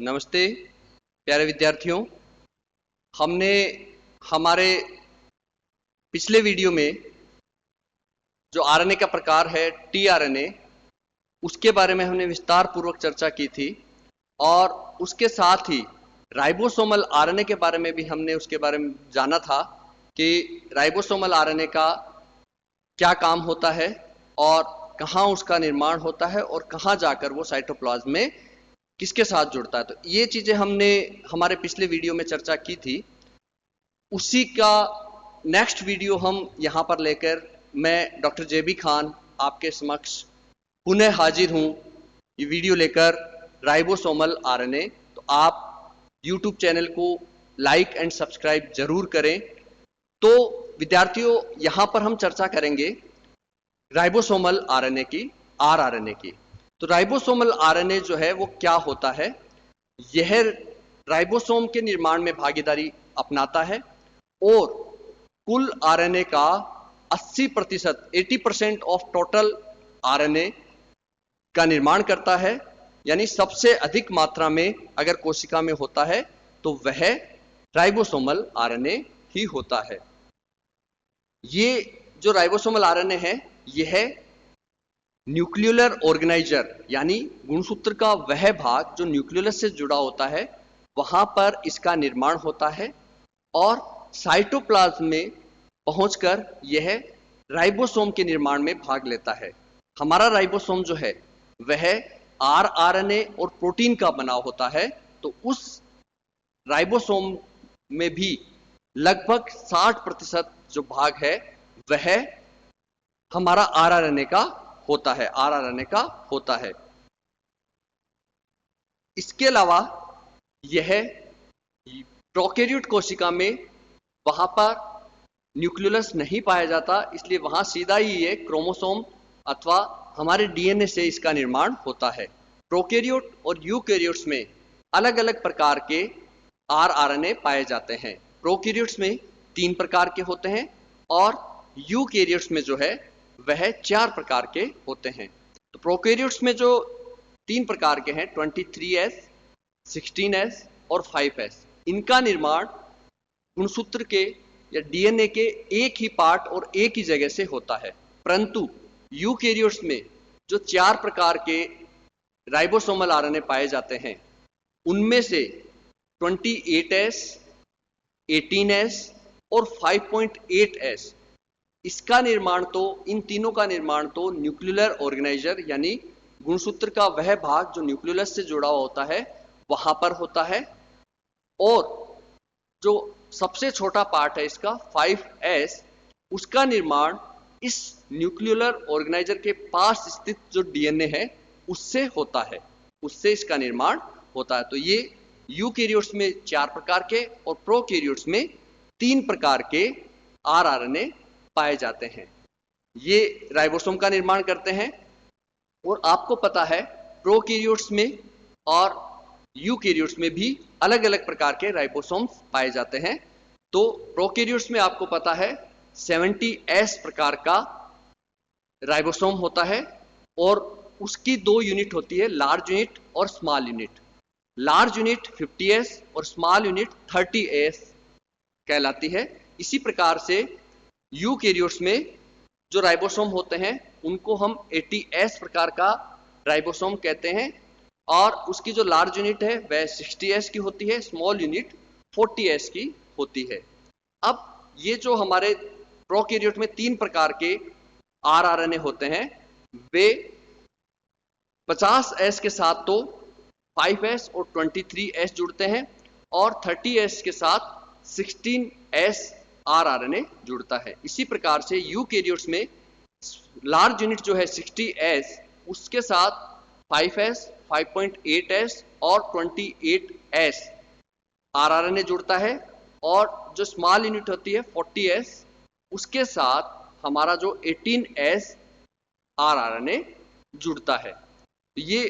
नमस्ते प्यारे विद्यार्थियों। हमने हमारे पिछले वीडियो में जो आरएनए का प्रकार है टीआरएनए, उसके बारे में हमने विस्तार पूर्वक चर्चा की थी और उसके साथ ही राइबोसोमल आरएनए के बारे में भी हमने उसके बारे में जाना था कि राइबोसोमल आरएनए का क्या काम होता है और कहाँ उसका निर्माण होता है और कहाँ जाकर वो साइटोप्लाज्म में किसके साथ जुड़ता है। तो ये चीजें हमने हमारे पिछले वीडियो में चर्चा की थी। उसी का नेक्स्ट वीडियो हम यहां पर लेकर मैं डॉक्टर जेबी खान आपके समक्ष पुनः हाजिर हूं, ये वीडियो लेकर राइबोसोमल आरएनए। तो आप यूट्यूब चैनल को लाइक एंड सब्सक्राइब जरूर करें। तो विद्यार्थियों, यहां पर हम चर्चा करेंगे राइबोसोमल आरएनए की, आरआरएनए की। तो राइबोसोमल आरएनए जो है वो क्या होता है? यह राइबोसोम के निर्माण में भागीदारी अपनाता है और कुल आरएनए का 80% 80% ऑफ टोटल आरएनए का निर्माण करता है। यानी सबसे अधिक मात्रा में अगर कोशिका में होता है तो वह राइबोसोमल आरएनए ही होता है। ये जो राइबोसोमल आरएनए है यह न्यूक्लियोलर ऑर्गेनाइजर यानी गुणसूत्र का वह भाग जो न्यूक्लियस से जुड़ा होता है, वहां पर इसका निर्माण होता है और साइटोप्लाज्म में पहुंचकर यह राइबोसोम के निर्माण में भाग लेता है। हमारा राइबोसोम जो है वह आरएनए और प्रोटीन का बना होता है। तो उस राइबोसोम में भी लगभग 60% जो भाग है वह हमारा आरआरएनए का होता है, आरआरएनए का होता है। इसके अलावा यह प्रोकैरियोट कोशिका में वहां पर न्यूक्लियस नहीं पाया जाता, इसलिए वहां सीधा ही ये क्रोमोसोम अथवा हमारे डीएनए से इसका निर्माण होता है। प्रोकैरियोट और यूकैरियोट्स में अलग अलग प्रकार के आरआरएनए पाए जाते हैं। प्रोकैरियोट्स में 3 प्रकार के होते हैं और यूकैरियोट्स में जो है वह 4 प्रकार के होते हैं। तो प्रोकैरियोट्स में जो 3 प्रकार के हैं 23S, 16S और 5S, इनका निर्माण गुणसूत्र के या डीएनए के एक ही पार्ट और एक ही जगह से होता है। परंतु यूकैरियोट्स में जो 4 प्रकार के राइबोसोमल आरएनए पाए जाते हैं उनमें से 28S, 18S और 5.8S, इसका निर्माण तो, इन तीनों का निर्माण तो न्यूक्लियर ऑर्गेनाइजर यानी गुणसूत्र का वह भाग जो न्यूक्लियस से जुड़ा होता है वहां पर होता है। और जो सबसे छोटा पार्ट है इसका 5S, उसका निर्माण इस न्यूक्लियर ऑर्गेनाइजर के पास स्थित जो डीएनए है उससे होता है, उससे इसका निर्माण होता है। तो ये यूकैरियोट्स में 4 प्रकार के और प्रोकैरियोट्स में 3 प्रकार के आरआरएनए पाए जाते हैं। ये राइबोसोम का निर्माण करते हैं। और आपको पता है प्रोकैरियोट्स में और यूकैरियोट्स में भी अलग अलग प्रकार के राइबोसोम्स पाए जाते हैं। तो प्रोकैरियोट्स में आपको पता है 70S प्रकार का राइबोसोम होता है और उसकी 2 यूनिट होती है, लार्ज यूनिट और small unit. Large unit 50S और स्मॉल यूनिट 30S कहलाती है। इसी प्रकार से यूकैरियोट्स में जो राइबोसोम होते हैं उनको हम 80S प्रकार का राइबोसोम कहते हैं और उसकी जो लार्ज यूनिट है वह 60S की होती है, स्मॉल यूनिट 40S की होती है। अब ये जो हमारे प्रोकैरियोट में 3 प्रकार के आरआरएनए होते हैं वे 50S के साथ तो 5S और 23S जुड़ते हैं और 30S के साथ 16S आरआरएनए जुड़ता है। इसी प्रकार से यूकैरियोट्स में लार्ज यूनिट जो है 60S, उसके साथ 5S, 5.8S और 28S आरआरएनए जुड़ता है और जो स्मॉल यूनिट होती है 40S, उसके साथ हमारा जो 18S आरआरएनए जुड़ता है। ये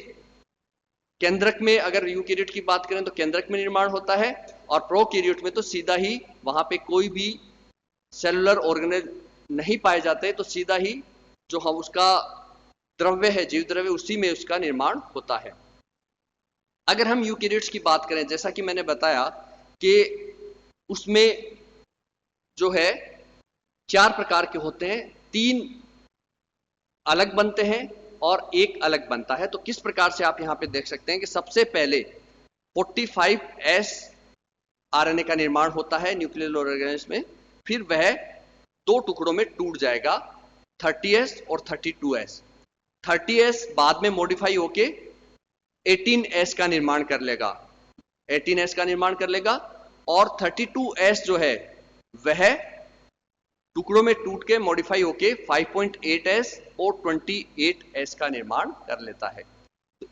केंद्रक में, अगर यूकैरियोट की बात करें तो केंद्रक में निर्माण होता है और प्रोकैरियोट में तो सीधा ही वहां पे कोई भी सेलुलर ऑर्गेनेल नहीं पाए जाते, तो सीधा ही जो हम उसका द्रव्य है, जीव द्रव्य, उसी में उसका निर्माण होता है। अगर हम यूकेरियोट्स की बात करें, जैसा कि मैंने बताया कि उसमें जो है 4 प्रकार के होते हैं, 3 अलग बनते हैं और एक अलग बनता है। तो किस प्रकार से आप यहां पे देख सकते हैं कि सबसे पहले 45S आरएनए का निर्माण होता है न्यूक्लियर ऑर्गेनिज्म में, फिर वह 2 टुकड़ों में टूट जाएगा, 30S और 32S। 30S बाद में मॉडिफाई होके 18S का निर्माण कर लेगा, 18S का निर्माण कर लेगा, और 32S जो है वह टुकड़ों में टूट के मॉडिफाई होके 5.8S और 28S का निर्माण कर लेता है। तो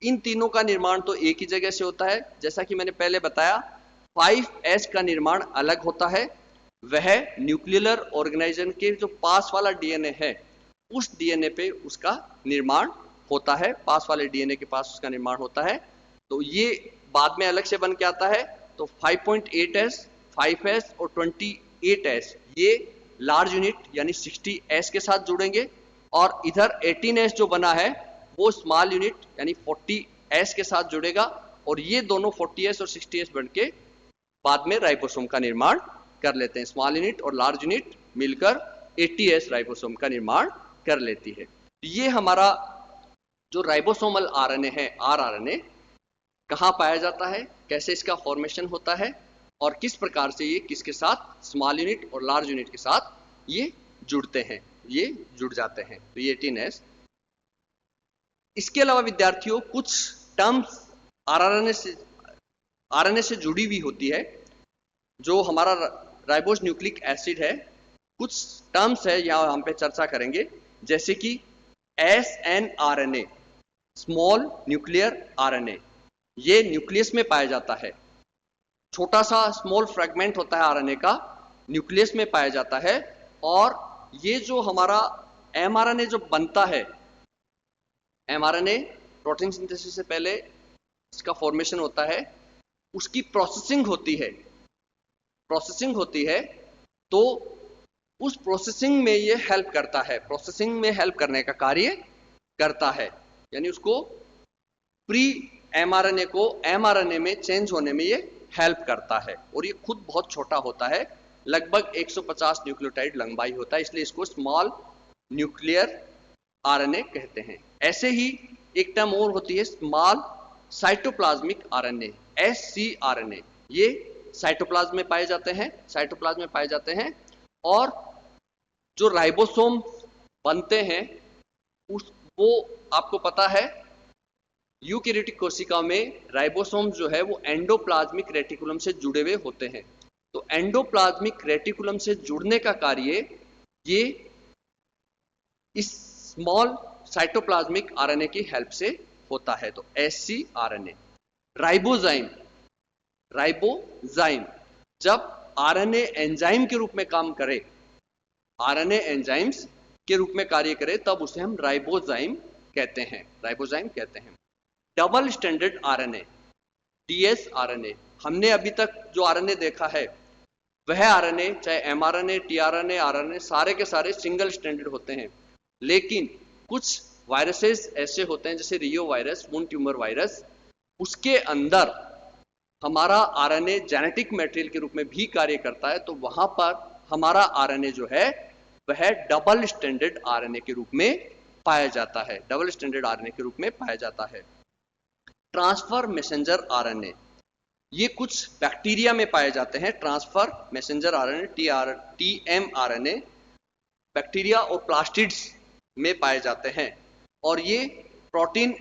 इन तीनों का निर्माण तो एक ही जगह से होता है। जैसा कि मैंने पहले बताया, 5S का निर्माण अलग होता है, वह न्यूक्लियर ऑर्गेनाइजेशन के जो पास वाला डीएनए है उस डीएनए पे उसका निर्माण होता है, पास वाले डीएनए के पास उसका निर्माण होता है। तो ये बाद में अलग से बन के आता है। तो 5.8S, 5S और 28S ये लार्ज यूनिट यानी 60S के साथ जुड़ेंगे, और इधर 18S जो बना है वो स्मॉल यूनिट यानी 40S के साथ जुड़ेगा, और ये दोनों 40S और 60S बन के बाद में राइबोसोम का निर्माण कर लेते हैं। स्मॉल यूनिट और लार्ज यूनिट मिलकर 80S राइबोसोम का निर्माण कर लेती है। ये हमारा जो राइबोसोमल आरएनए है, आरआरएनए, कहाँ पाया जाता है, कैसे इसका फॉर्मेशन होता है, और किस प्रकार से ये किसके साथ, स्मॉल यूनिट और लार्ज यूनिट के साथ ये जुड़ते हैं, ये जुड़ जाते हैं। तो ये 18S। इसके अलावा विद्यार्थियों कुछ टर्म्स आरएनए से जुड़ी हुई होती है। जो हमारा राइबोस न्यूक्लिक एसिड है, कुछ टर्म्स है यहां हम पे चर्चा करेंगे, जैसे कि SNRNA, स्मॉल न्यूक्लियर आरएनए, ये न्यूक्लियस में पाया जाता है। छोटा सा स्मॉल फ्रेगमेंट होता है आरएनए का, न्यूक्लियस में पाया जाता है। और ये जो हमारा एमआरएनए जो बनता है, एमआरएनए प्रोटीन सिंथेसिस से पहले इसका फॉर्मेशन होता है, उसकी प्रोसेसिंग होती है। तो उस प्रोसेसिंग में ये हेल्प करता है, प्रोसेसिंग में हेल्प करने का कार्य करता है, यानी उसको प्री एमआरएनए को एमआरएनए में चेंज होने में ये हेल्प करता है। और ये खुद बहुत छोटा होता है, लगभग 150 न्यूक्लियोटाइड लंबाई होता है, इसलिए इसको स्मॉल न्यूक्लियर आरएनए कहते हैं। ऐसे ही एक टर्म और होती है, स्मॉल साइटोप्लाज्मिक आरएनए, ScRNA। ये साइटोप्लाज्म में पाए जाते हैं। और जो राइबोसोम बनते हैं वो आपको पता है, यूकेरियोटिक कोशिका में राइबोसोम जो है वो एंडोप्लाज्मिक रेटिकुलम से जुड़े हुए होते हैं। तो एंडोप्लाज्मिक रेटिकुलम से जुड़ने का कार्य ये इस स्मॉल साइटोप्लाज्मिक आरएनए की हेल्प से होता है। तो ScRNA। राइबोजाइम जब आरएनए एंजाइम के रूप में काम करे, आरएनए एंजाइम्स के रूप में कार्य करे, तब उसे हम राइबोजाइम कहते हैं। डबल स्टैंडर्ड आरएनए, dsRNA, हमने अभी तक जो आरएनए देखा है वह आरएनए, चाहे एमआरएनए, टीआरएनए, आरएनए, सारे के सारे सिंगल स्टैंडर्ड होते हैं। लेकिन कुछ वायरसेस ऐसे होते हैं, जैसे रियो वायरस, वुंड ट्यूमर वायरस, उसके अंदर हमारा आरएनए जेनेटिक मटेरियल के रूप में भी कार्य करता है। तो वहां पर हमारा आरएनए जो है वह डबल स्टैंडर्ड आरएनए के रूप में पाया जाता है, ट्रांसफर मैसेंजर आरएनए, ये कुछ बैक्टीरिया में पाए जाते हैं। Transfer messenger RNA, TmRNA, bacteria और प्लास्टिड्स में पाए जाते हैं। और ये प्रोटीन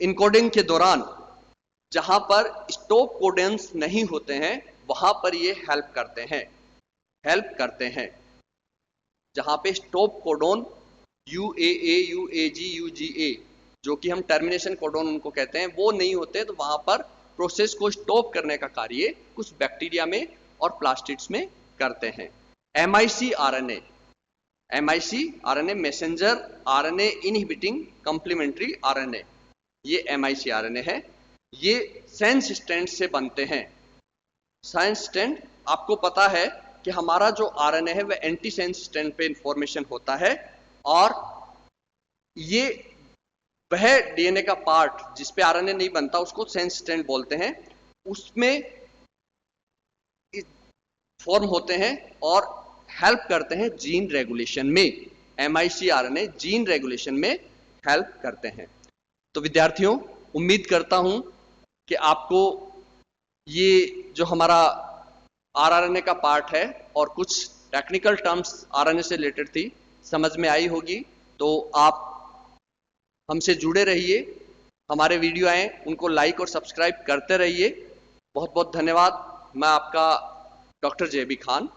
इनकोडिंग के दौरान जहां पर स्टॉप कोडन्स नहीं होते हैं वहां पर ये हेल्प करते हैं। जहां पे stop codon UAA, UAG, UGA, जो कि हम टर्मिनेशन कोडोन उनको कहते हैं, वो नहीं होते, तो वहां पर प्रोसेस को स्टॉप करने का कार्य कुछ बैक्टीरिया में और प्लास्टिड्स में करते हैं। MIC RNA, messenger RNA inhibiting complementary RNA, ये MIC RNA है। ये सेंस स्टैंड से बनते हैं। सेंस स्टैंड आपको पता है कि हमारा जो आरएनए है वह एंटीसेंस स्टैंड पे इंफॉर्मेशन होता है, और ये वह डीएनए का पार्ट जिसपे आरएनए नहीं बनता उसको सेंस स्ट्रैंड बोलते हैं, उसमें फॉर्म होते हैं और हेल्प करते हैं जीन रेगुलेशन में। एमआईसी आरएनए जीन रेगुलेशन में हेल्प करते हैं। तो विद्यार्थियों, उम्मीद करता हूं कि आपको ये जो हमारा आरएनए का पार्ट है और कुछ टेक्निकल टर्म्स आरएनए से रिलेटेड थी समझ में आई होगी। तो आप हमसे जुड़े रहिए, हमारे वीडियो आए उनको लाइक और सब्सक्राइब करते रहिए। बहुत बहुत धन्यवाद। मैं आपका डॉक्टर जेबी खान।